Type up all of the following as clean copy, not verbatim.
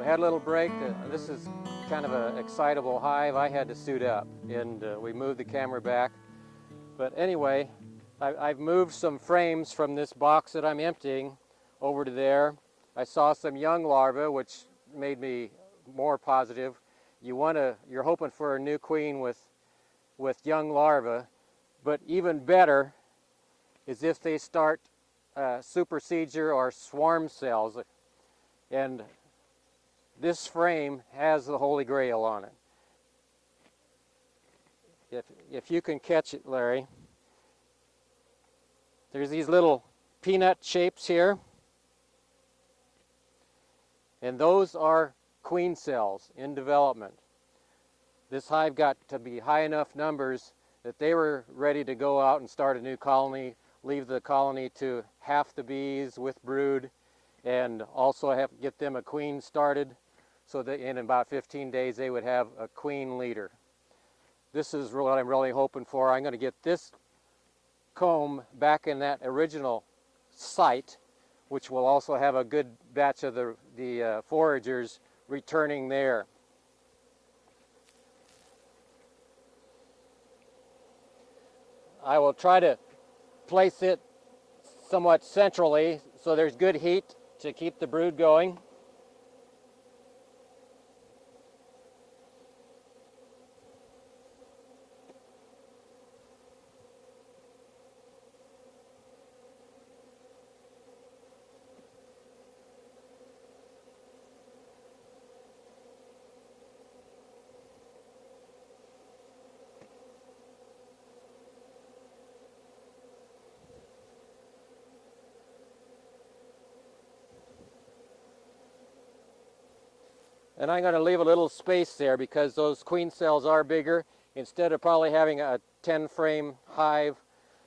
had a little break. This is kind of an excitable hive. I had to suit up, and we moved the camera back. But anyway, I've moved some frames from this box that I'm emptying over to there. I saw some young larvae, which made me more positive. You're hoping for a new queen with young larvae, but even better is if they start supersedure or swarm cells. And this frame has the Holy Grail on it. If you can catch it, Larry, there's these little peanut shapes here, and those are queen cells in development. This hive got to be high enough numbers that they were ready to go out and start a new colony, leave the colony to half the bees with brood, and also get them a queen started, so that in about 15 days they would have a queen leader. This is what I'm really hoping for. I'm going to get this comb back in that original site, which will also have a good batch of the foragers returning there. I will try to place it somewhat centrally so there's good heat to keep the brood going. And I'm going to leave a little space there because those queen cells are bigger. Instead of probably having a 10 frame hive,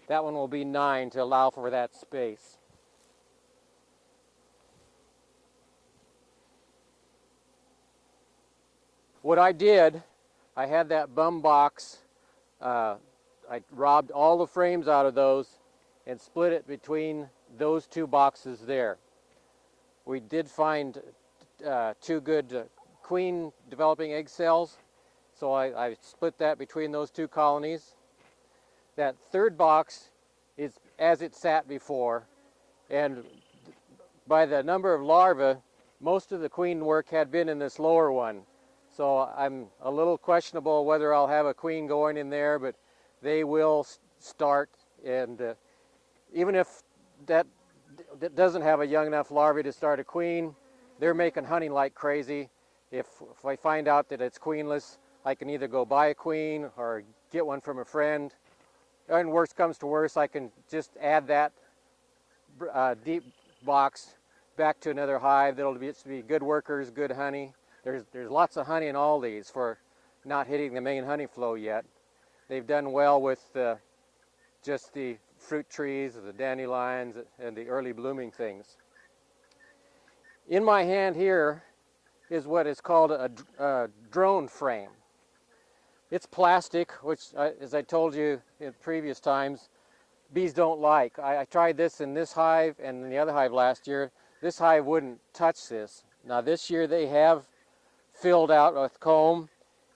that one will be 9 to allow for that space. What I did, I had that bum box, I robbed all the frames out of those and split it between those two boxes there. We did find 2 good queen developing egg cells, so I split that between those 2 colonies. That third box is as it sat before, and by the number of larvae, most of the queen work had been in this lower one. So I'm a little questionable whether I'll have a queen going in there, but they will start, and even if that doesn't have a young enough larvae to start a queen, they're making honey like crazy. If I find out that it's queenless, I can either go buy a queen or get one from a friend. And worst comes to worst, I can just add that deep box back to another hive. That'll be good workers, good honey. There's lots of honey in all these for not hitting the main honey flow yet. They've done well with just the fruit trees, the dandelions, and the early blooming things. In my hand here is what is called a drone frame. It's plastic, which, as I told you in previous times, bees don't like. I tried this in this hive and in the other hive last year. This hive wouldn't touch this. Now this year they have filled out with comb,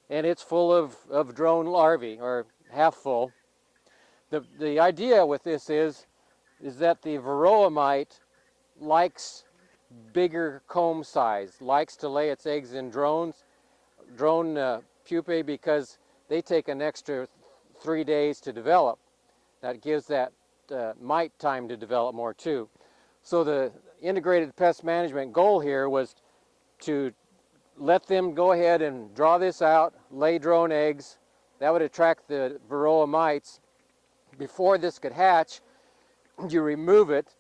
and it's full of drone larvae, or half full. The idea with this is that the varroa mite likes bigger comb size, likes to lay its eggs in drone pupae, because they take an extra 3 days to develop. That gives that mite time to develop more too. So the integrated pest management goal here was to let them go ahead and draw this out, lay drone eggs. That would attract the varroa mites. Before this could hatch, you remove it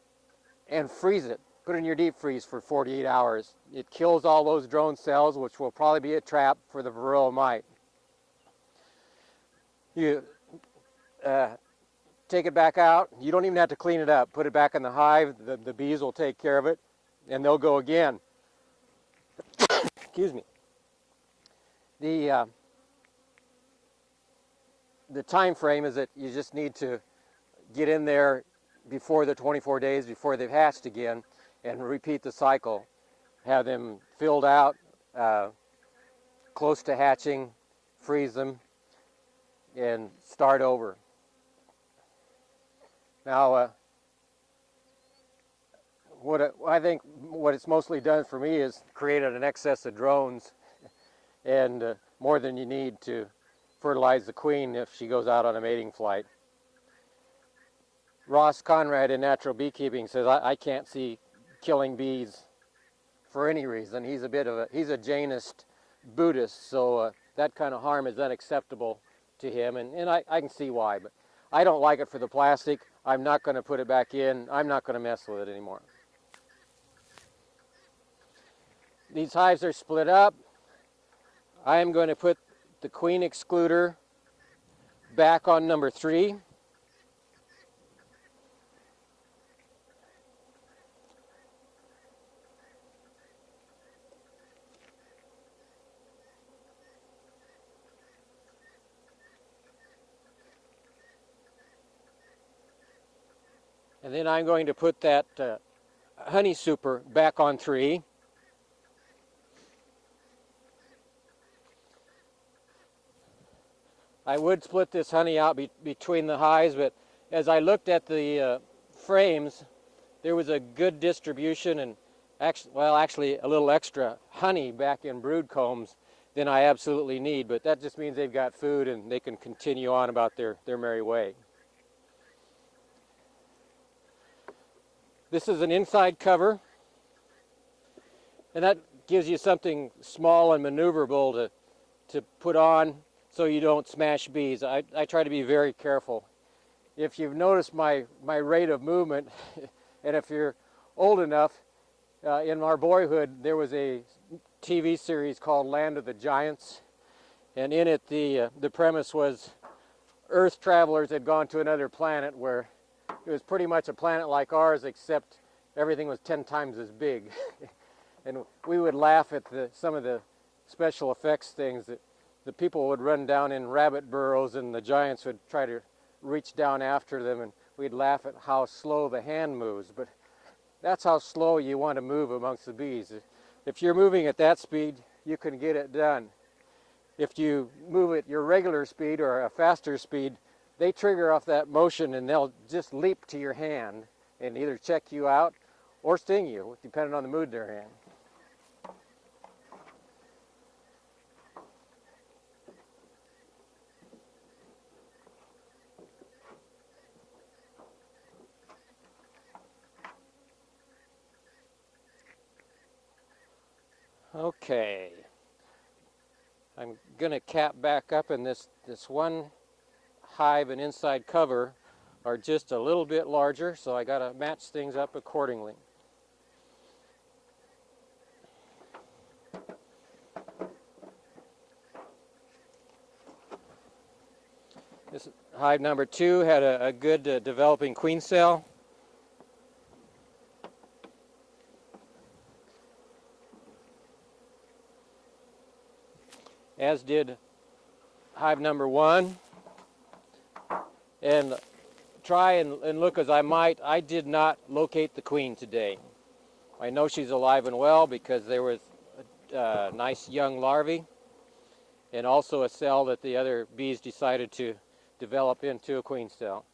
and freeze it. Put it in your deep freeze for 48 hours. It kills all those drone cells, which will probably be a trap for the varroa mite. You take it back out. You don't even have to clean it up. Put it back in the hive. The bees will take care of it, and they'll go again. Excuse me. The time frame is that you just need to get in there before the 24 days before they've hatched again, and repeat the cycle. Have them filled out, close to hatching, freeze them, and start over. Now, I think what it's mostly done for me is created an excess of drones and more than you need to fertilize the queen if she goes out on a mating flight. Ross Conrad in Natural Beekeeping says, I can't see killing bees for any reason. He's a Jainist Buddhist, so that kind of harm is unacceptable to him, and I can see why, but I don't like it for the plastic. I'm not going to put it back in. I'm not going to mess with it anymore. These hives are split up. I am going to put the queen excluder back on number 3. And then I'm going to put that honey super back on 3. I would split this honey out between the hives, but as I looked at the frames, there was a good distribution and actually a little extra honey back in brood combs than I absolutely need, but that just means they've got food and they can continue on about their merry way. This is an inside cover, and that gives you something small and maneuverable to put on so you don't smash bees. I try to be very careful. If you've noticed my rate of movement, and if you're old enough, in our boyhood there was a TV series called Land of the Giants, and in it the premise was Earth travelers had gone to another planet where it was pretty much a planet like ours, except everything was 10 times as big. And we would laugh at some of the special effects things that the people would run down in rabbit burrows and the giants would try to reach down after them, and we'd laugh at how slow the hand moves. But that's how slow you want to move amongst the bees. If you're moving at that speed, you can get it done. If you move at your regular speed or a faster speed, they trigger off that motion and they'll just leap to your hand and either check you out or sting you, depending on the mood they're in. Okay, I'm going to cap back up, and this one hive and inside cover are just a little bit larger, so I got to match things up accordingly. This hive number 2 had a good developing queen cell. As did hive number 1. And try and look as I might, I did not locate the queen today. I know she's alive and well because there was a nice young larvae and also a cell that the other bees decided to develop into a queen cell.